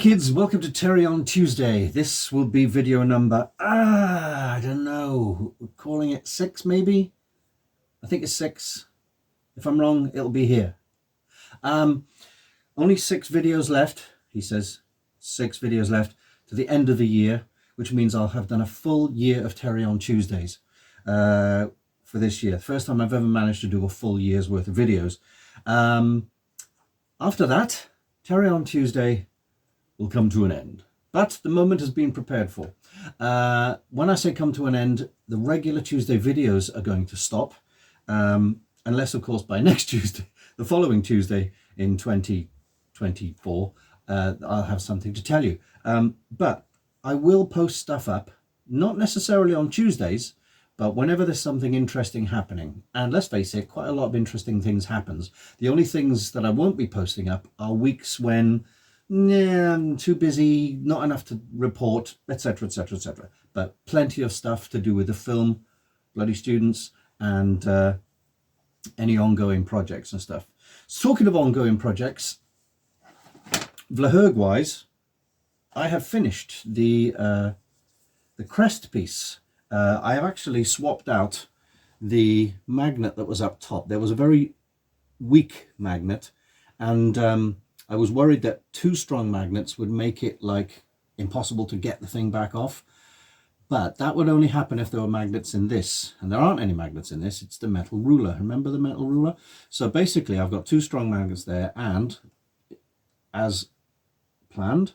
kids, welcome to Terry on Tuesday. This will be video number, I don't know, we're calling it 6 maybe? I think it's 6. If I'm wrong, it'll be here. Only 6 videos left, he says. 6 videos left to the end of the year, which means I'll have done a full year of Terry on Tuesdays for this year. First time I've ever managed to do a full year's worth of videos. After that, Terry on Tuesday will come to an end. But the moment has been prepared for. When I say come to an end, the regular Tuesday videos are going to stop. Unless, of course, by next Tuesday, the following Tuesday in 2024, I'll have something to tell you. But I will post stuff up, not necessarily on Tuesdays, but whenever there's something interesting happening. And let's face it, quite a lot of interesting things happens. The only things that I won't be posting up are weeks when I'm too busy, not enough to report, etc, etc, etc. But plenty of stuff to do with the film, bloody students, and any ongoing projects and stuff. So talking of ongoing projects, Vl'Hurg wise, I have finished the crest piece. I have actually swapped out the magnet that was up top. There was a very weak magnet, and I was worried that 2 strong magnets would make it like impossible to get the thing back off. But that would only happen if there were magnets in this, and there aren't any magnets in this. It's the metal ruler. Remember the metal ruler? So basically I've got 2 strong magnets there, and as planned,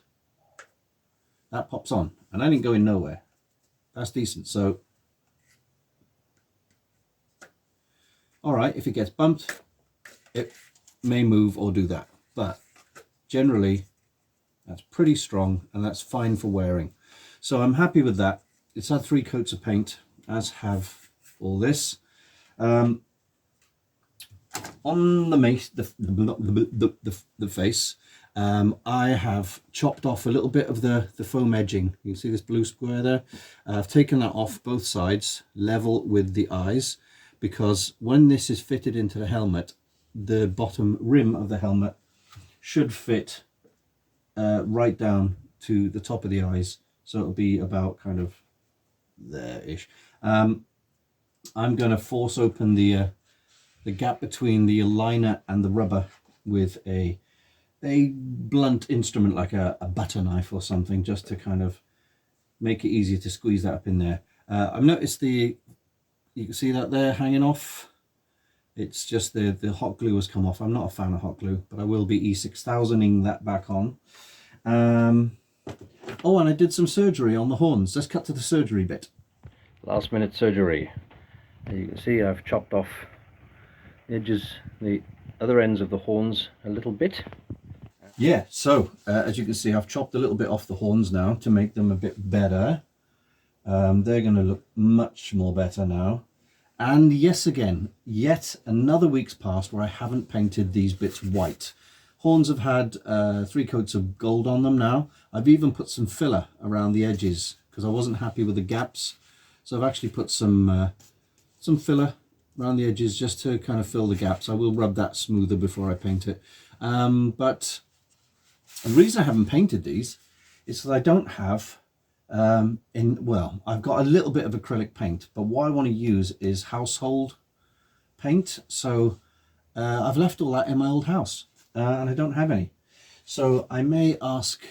that pops on, and I didn't go in nowhere. That's decent. So all right, if it gets bumped, it may move or do that, but generally that's pretty strong and that's fine for wearing. So I'm happy with that. It's had 3 coats of paint, as have all this. On the face, I have chopped off a little bit of the foam edging. You can see this blue square there. I've taken that off both sides, level with the eyes, because when this is fitted into the helmet, the bottom rim of the helmet should fit right down to the top of the eyes. So it'll be about kind of there-ish. I'm going to force open the gap between the liner and the rubber with a blunt instrument like a butter knife or something, just to kind of make it easier to squeeze that up in there. I've noticed you can see that there hanging off. It's just the hot glue has come off. I'm not a fan of hot glue, but I will be E6000ing that back on. Oh, and I did some surgery on the horns. Let's cut to the surgery bit. Last minute surgery. As you can see, I've chopped off the edges, the other ends of the horns a little bit. Yeah, so as you can see, I've chopped a little bit off the horns now to make them a bit better. They're going to look much more better now. And yes, again, yet another week's passed where I haven't painted these bits white. Horns have had 3 coats of gold on them now. I've even put some filler around the edges because I wasn't happy with the gaps. So I've actually put some filler around the edges just to kind of fill the gaps. I will rub that smoother before I paint it. But the reason I haven't painted these is that I don't have, well, I've got a little bit of acrylic paint, but what I want to use is household paint. So I've left all that in my old house. And I don't have any, so I may ask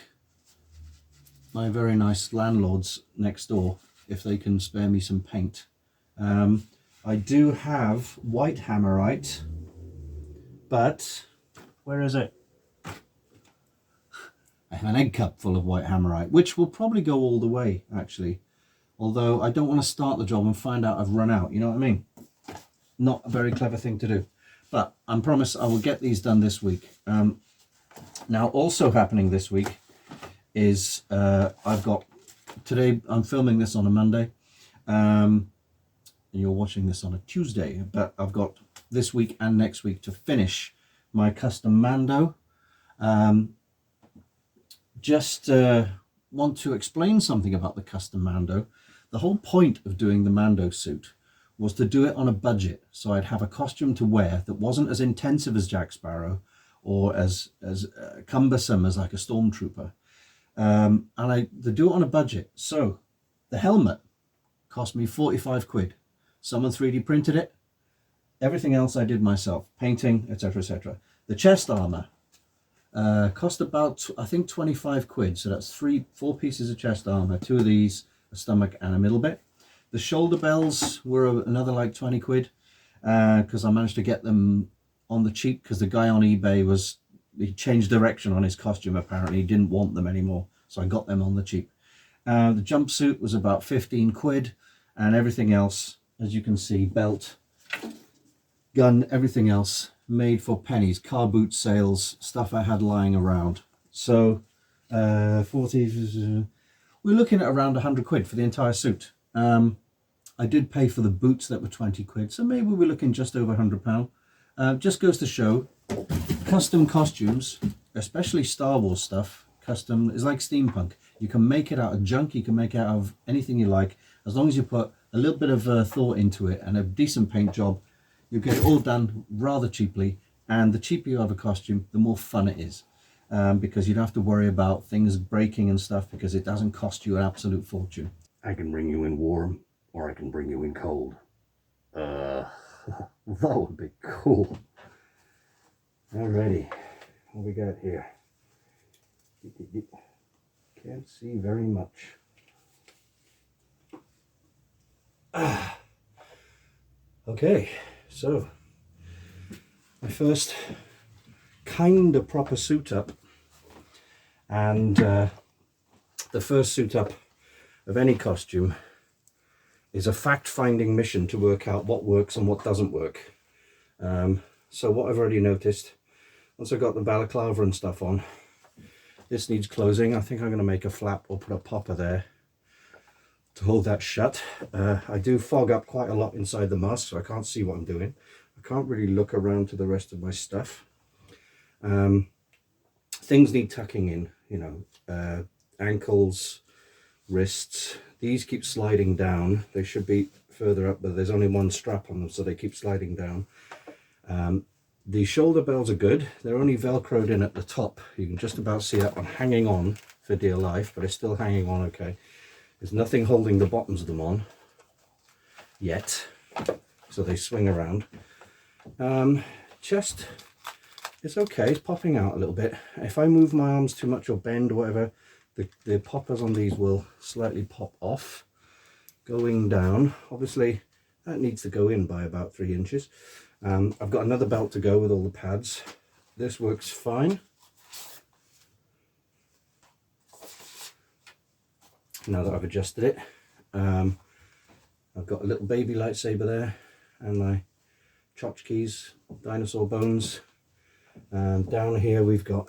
my very nice landlords next door if they can spare me some paint. I do have white hammerite, but where is it? I have an egg cup full of white hammerite, which will probably go all the way actually, although I don't want to start the job and find out I've run out, you know what I mean? Not a very clever thing to do. But I promise I will get these done this week. Now, also happening this week is I've got, today I'm filming this on a Monday. You're watching this on a Tuesday, but I've got this week and next week to finish my custom Mando. Just want to explain something about the custom Mando. The whole point of doing the Mando suit was to do it on a budget, so I'd have a costume to wear that wasn't as intensive as Jack Sparrow or as cumbersome as like a stormtrooper. And they do it on a budget. So the helmet cost me 45 quid. Someone 3D printed it. Everything else I did myself, painting, etc., etc. The chest armor cost about, I think, 25 quid. So that's 4 pieces of chest armor, 2 of these, a stomach and a middle bit. The shoulder bells were another like 20 quid because I managed to get them on the cheap because the guy on eBay he changed direction on his costume apparently. He didn't want them anymore. So I got them on the cheap. The jumpsuit was about 15 quid and everything else, as you can see, belt, gun, everything else made for pennies. Car boot sales, stuff I had lying around. So 40, we're looking at around 100 quid for the entire suit. I did pay for the boots that were 20 quid, so maybe we're looking just over £100. Just goes to show, custom costumes, especially Star Wars stuff, custom is like steampunk. You can make it out of junk, you can make it out of anything you like, as long as you put a little bit of thought into it and a decent paint job. You get it all done rather cheaply, and the cheaper you have a costume, the more fun it is, because you don't have to worry about things breaking and stuff, because it doesn't cost you an absolute fortune. I can bring you in warm, or I can bring you in cold. That would be cool. Alrighty, what we got here? Can't see very much. Okay, so my first kind of proper suit up, and the first suit up of any costume is a fact-finding mission to work out what works and what doesn't work. So what I've already noticed, once I've got the balaclava and stuff on, this needs closing. I think I'm going to make a flap or put a popper there to hold that shut. I do fog up quite a lot inside the mask, so I can't see what I'm doing. I can't really look around to the rest of my stuff. Things need tucking in, you know, ankles, wrists. These keep sliding down. They should be further up, but there's only one strap on them, so they keep sliding down. The shoulder bells are good. They're only velcroed in at the top. You can just about see that one hanging on for dear life, but it's still hanging on okay. There's nothing holding the bottoms of them on yet, so they swing around. Chest, it's okay, it's popping out a little bit. If I move my arms too much or bend or whatever, the poppers on these will slightly pop off. Going down, obviously that needs to go in by about 3 inches. I've got another belt to go with all the pads. This works fine. Now that I've adjusted it, I've got a little baby lightsaber there and my tchotchkes, dinosaur bones. Down here we've got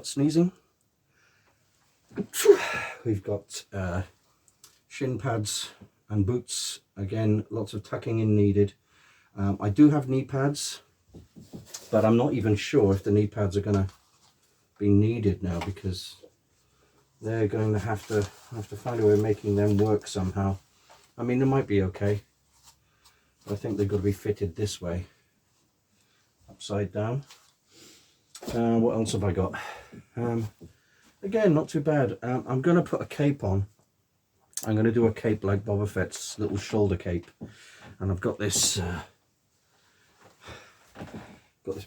sneezing. We've got shin pads and boots. Again, lots of tucking in needed. I do have knee pads, but I'm not even sure if the knee pads are going to be needed now, because they're going to have to find a way of making them work somehow. I mean, they might be okay. I think they've got to be fitted this way, upside down. What else have I got? Again, not too bad. I'm going to put a cape on. I'm going to do a cape like Boba Fett's little shoulder cape, and I've got this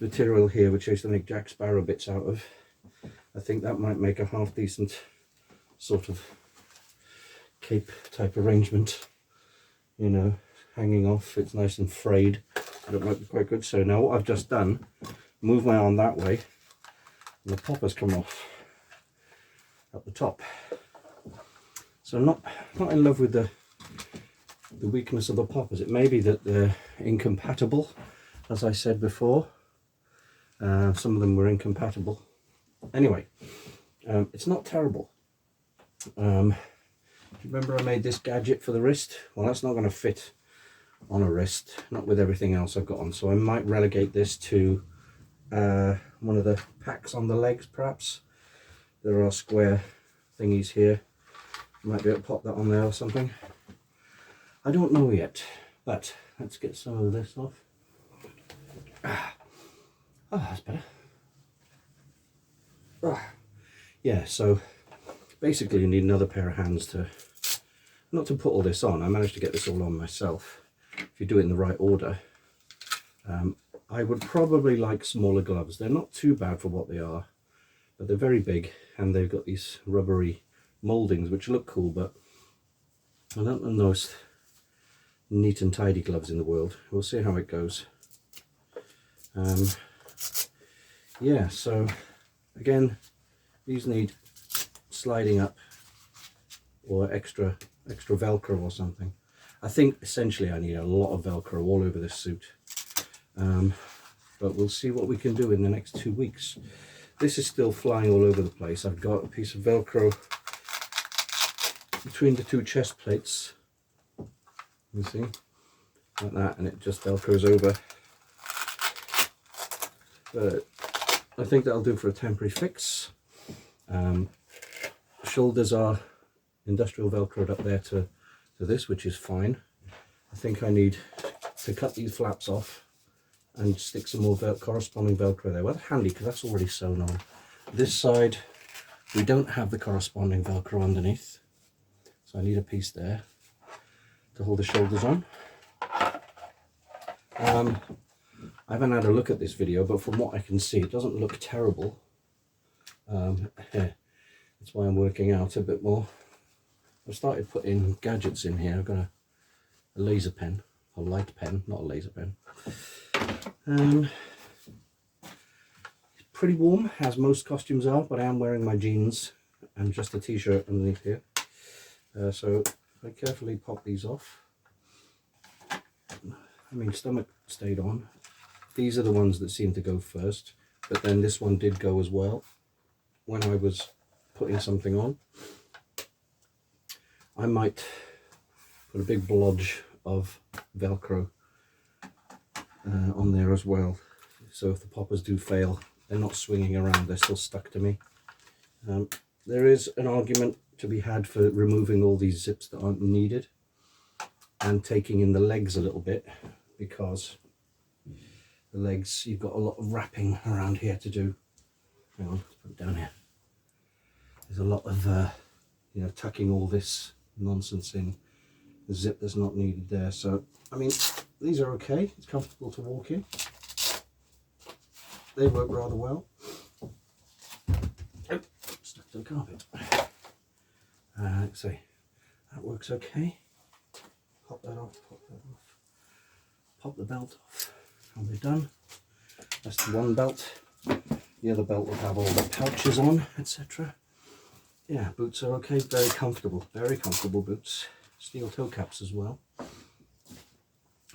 material here which I used to make Jack Sparrow bits out of. I think that might make a half decent sort of cape type arrangement, you know, hanging off. It's nice and frayed, but it might be quite good. So now what I've just done, move my arm that way, and the poppers come off at the top. So I'm not in love with the weakness of the poppers. It may be that they're incompatible, as I said before. Some of them were incompatible. Anyway, it's not terrible. Remember I made this gadget for the wrist? Well, that's not going to fit on a wrist, not with everything else I've got on. So I might relegate this to one of the packs on the legs, perhaps. There are square thingies here. Might be able to pop that on there or something. I don't know yet, but let's get some of this off. Oh, that's better. Yeah, so basically you need another pair of hands to, not to put all this on. I managed to get this all on myself. If you do it in the right order. I would probably like smaller gloves. They're not too bad for what they are, but they're very big and they've got these rubbery moldings which look cool, but I don't know the most neat and tidy gloves in the world. We'll see how it goes. Yeah, so again, these need sliding up or extra Velcro or something. I think essentially I need a lot of Velcro all over this suit. But we'll see what we can do in the next 2 weeks. This is still flying all over the place. I've got a piece of Velcro between the two chest plates. You see, like that, and it just Velcros over. But I think that'll do for a temporary fix. Shoulders are industrial Velcroed up there to this, which is fine. I think I need to cut these flaps off and stick some more corresponding Velcro there. Well, handy because that's already sewn on. This side, we don't have the corresponding Velcro underneath, so I need a piece there to hold the shoulders on. I haven't had a look at this video, but from what I can see, it doesn't look terrible. That's why I'm working out a bit more. I've started putting gadgets in here. I've got a laser pen, a light pen, not a laser pen. It's pretty warm, as most costumes are, but I am wearing my jeans and just a t-shirt underneath here. So I carefully pop these off. I mean, stomach stayed on. These are the ones that seem to go first, but then this one did go as well when I was putting something on. I might put a big blodge of Velcro on there as well, so if the poppers do fail, they're not swinging around, they're still stuck to me. There is an argument to be had for removing all these zips that aren't needed and taking in the legs a little bit, because the legs, you've got a lot of wrapping around here to do. Hang on, let's put it down here. There's a lot of you know, tucking all this nonsense in, the zip that's not needed there. So I mean, these are okay, it's comfortable to walk in, they work rather well. Oh, stuck to the carpet. Let's see, that works okay. Pop that off, pop that off, pop the belt off, and we're done. That's the one belt. The other belt will have all the pouches on, etc. Yeah, boots are okay, very comfortable boots. Steel toe caps as well.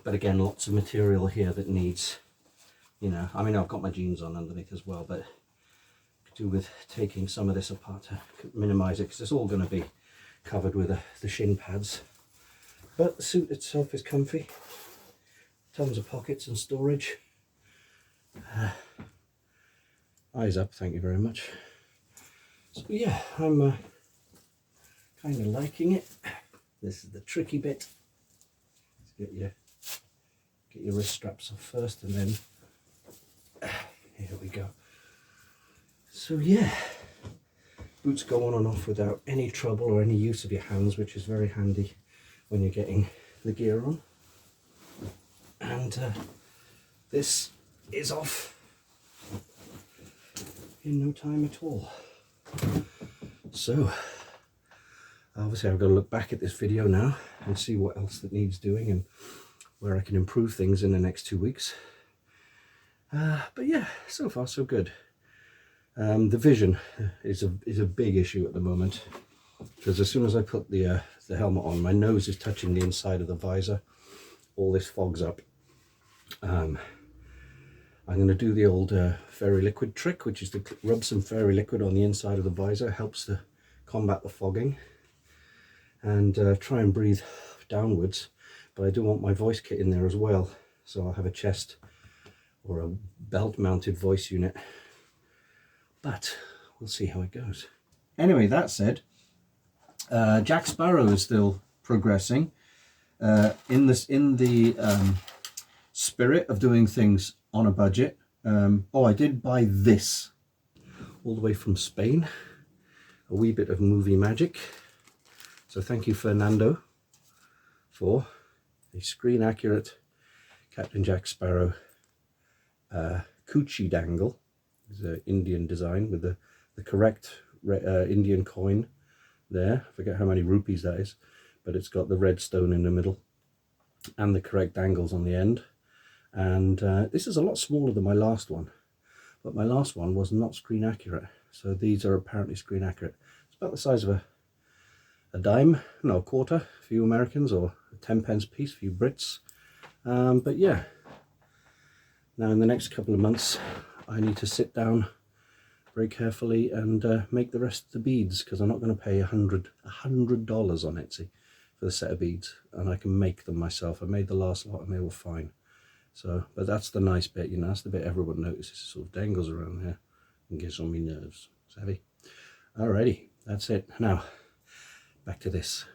But again, lots of material here that needs, you know, I mean, I've got my jeans on underneath as well, but could do with taking some of this apart to minimize it, because it's all going to be covered with the shin pads. But the suit itself is comfy, tons of pockets and storage. Eyes up, thank you very much. So yeah, I'm kind of liking it. This is the tricky bit. Let's get your wrist straps off first, and then here we go. So yeah, boots go on and off without any trouble or any use of your hands, which is very handy when you're getting the gear on. And this is off in no time at all. So obviously I've got to look back at this video now and see what else that needs doing and where I can improve things in the next 2 weeks. But yeah, so far so good. The vision is a big issue at the moment, because as soon as I put the helmet on, my nose is touching the inside of the visor. All this fogs up. I'm going to do the old fairy liquid trick, which is to rub some fairy liquid on the inside of the visor. It helps to combat the fogging, and try and breathe downwards. But I do want my voice kit in there as well, so I'll have a chest or a belt mounted voice unit, but we'll see how it goes. Anyway, that said, Jack Sparrow is still progressing in the spirit of doing things on a budget. Oh, I did buy this. all the way from Spain. A wee bit of movie magic. So thank you, Fernando, for a screen accurate Captain Jack Sparrow Coochie dangle. It's an Indian design with the correct Indian coin there. I forget how many rupees that is, but it's got the red stone in the middle and the correct dangles on the end. And this is a lot smaller than my last one, but my last one was not screen accurate. So these are apparently screen accurate. It's about the size of a dime, no, a quarter for you Americans, or a 10 pence piece for you Brits. But yeah, now in the next couple of months I need to sit down very carefully and make the rest of the beads, because I'm not going to pay $100 on Etsy for the set of beads, and I can make them myself. I made the last lot and they were fine. So, but that's the nice bit, you know, that's the bit everyone notices. It sort of dangles around here and gets on my nerves. Savvy? Alrighty, that's it. Now, back to this.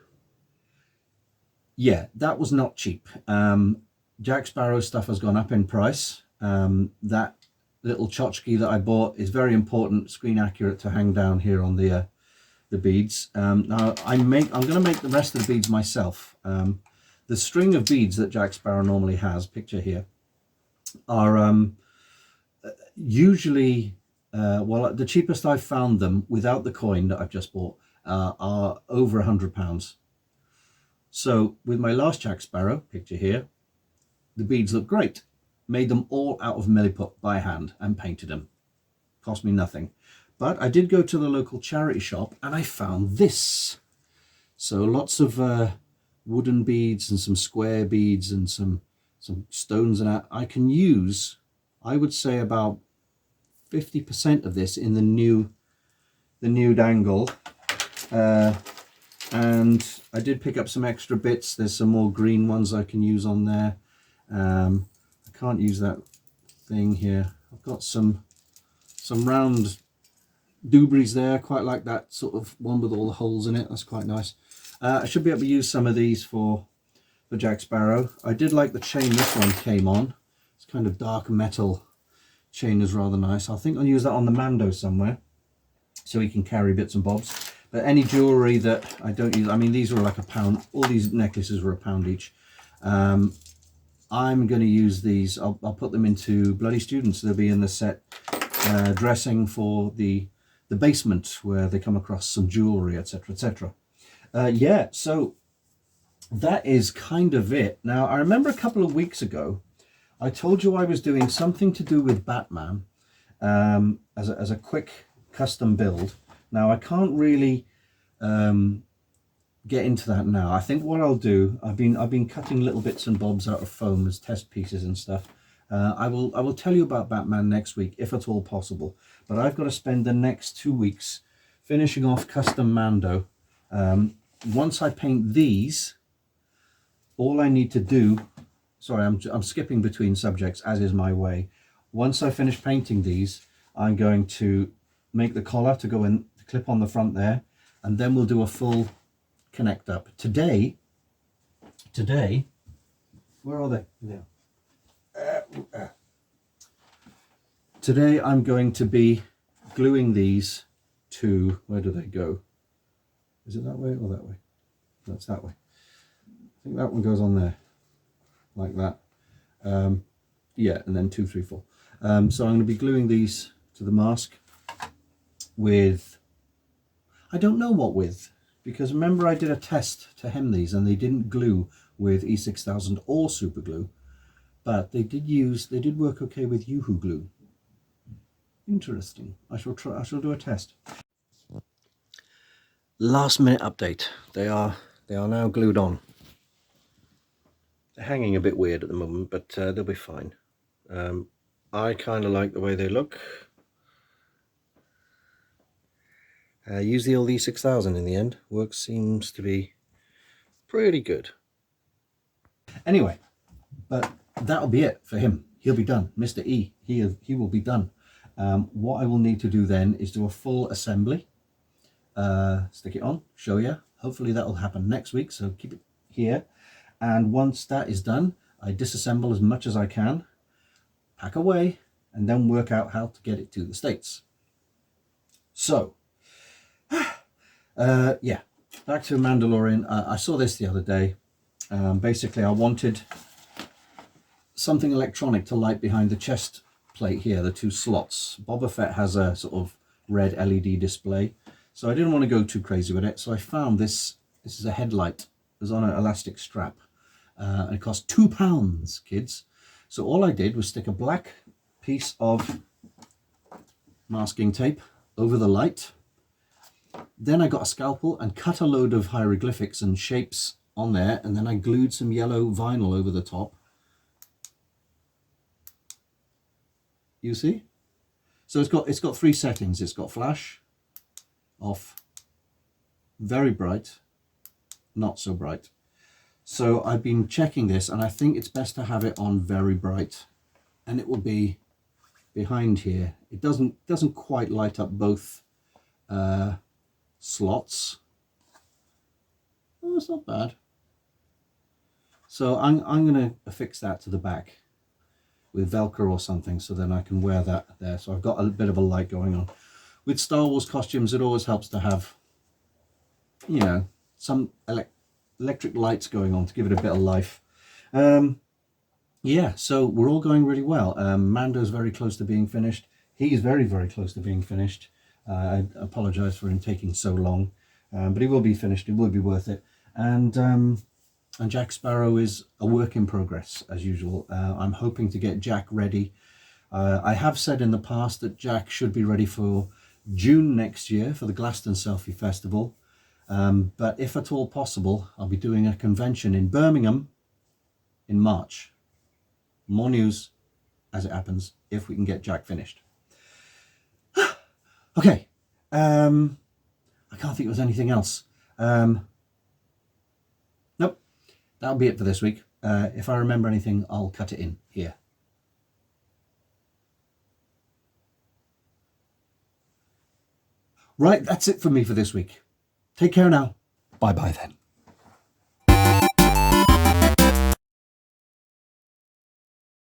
Yeah, that was not cheap. Jack Sparrow stuff has gone up in price. That little tchotchke that I bought is very important, screen accurate, to hang down here on the beads. Now I'm going to make the rest of the beads myself. The string of beads that Jack Sparrow normally has, picture here, are usually, well, the cheapest I've found them without the coin that I've just bought are over £100. So with my last Jack Sparrow, picture here, the beads look great. Made them all out of milliput by hand and painted them. Cost me nothing. But I did go to the local charity shop and I found this. So lots of wooden beads and some square beads and some stones, and I can use, I would say, about 50% of this in the new dangle. And I did pick up some extra bits. There's some more green ones I can use on there. I can't use that thing here. I've got some round dooblies there. Quite like that sort of one with all the holes in it. That's quite nice. I should be able to use some of these for Jack Sparrow. I did like the chain this one came on. It's kind of dark metal chain, is rather nice. I think I'll use that on the Mando somewhere, so he can carry bits and bobs. But any jewellery that I don't use, I mean, these were like £1. All these necklaces were £1 each. I'm going to use these. I'll put them into Bloody Students. They'll be in the set dressing for the basement, where they come across some jewellery, etc., etc. Yeah, so that is kind of it. Now, I remember a couple of weeks ago, I told you I was doing something to do with Batman as a quick custom build. Now, I can't really get into that now. I think what I'll do, I've been cutting little bits and bobs out of foam as test pieces and stuff. I will tell you about Batman next week, if at all possible. But I've got to spend the next 2 weeks finishing off custom Mando. Once I paint these, all I need to do, sorry, I'm skipping between subjects, as is my way. Once I finish painting these, I'm going to make the collar to go in, to clip on the front there, and then we'll do a full connect up. Today, where are they? Yeah. Today I'm going to be gluing these to, where do they go? Is it that way or that way? That's that way. I think that one goes on there, like that. Yeah, and then 2, 3, 4. So I'm going to be gluing these to the mask with, I don't know what with, because remember I did a test to hem these and they didn't glue with E6000 or super glue, but they did work okay with Yoo-hoo glue. Interesting. I shall do a test. Last minute update. They are now glued on. They're hanging a bit weird at the moment, but they'll be fine. I kind of like the way they look. Use the old E6000 in the end. Work seems to be pretty good. Anyway, but that'll be it for him. He'll be done. Mr. E, he will be done. What I will need to do then is do a full assembly. Stick it on, show you. Hopefully that will happen next week, so keep it here. And once that is done, I disassemble as much as I can, pack away, and then work out how to get it to the States. So, yeah, back to Mandalorian. I saw this the other day. Basically, I wanted something electronic to light behind the chest plate here, the two slots. Boba Fett has a sort of red LED display, so I didn't want to go too crazy with it. So I found this. This is a headlight. It was on an elastic strap. And it cost £2, kids. So all I did was stick a black piece of masking tape over the light. Then I got a scalpel and cut a load of hieroglyphics and shapes on there, and then I glued some yellow vinyl over the top. You see? So it's got three settings. It's got flash, off, very bright, not so bright. So I've been checking this, and I think it's best to have it on very bright, and it will be behind here. It doesn't quite light up both slots. Oh, it's not bad. So I'm going to affix that to the back with Velcro or something, so then I can wear that there. So I've got a bit of a light going on. With Star Wars costumes, it always helps to have, you know, some electric lights going on to give it a bit of life. Yeah, so we're all going really well. Mando's very close to being finished. He's very, very close to being finished. I apologize for him taking so long, but he will be finished. It will be worth it. And Jack Sparrow is a work in progress, as usual. I'm hoping to get Jack ready. I have said in the past that Jack should be ready for June next year for the Glaston Selfie Festival. But if at all possible, I'll be doing a convention in Birmingham in March. More news as it happens, if we can get Jack finished. Okay. I can't think of anything else. Nope. That'll be it for this week. If I remember anything, I'll cut it in here. Right, that's it for me for this week. Take care now. Bye-bye then.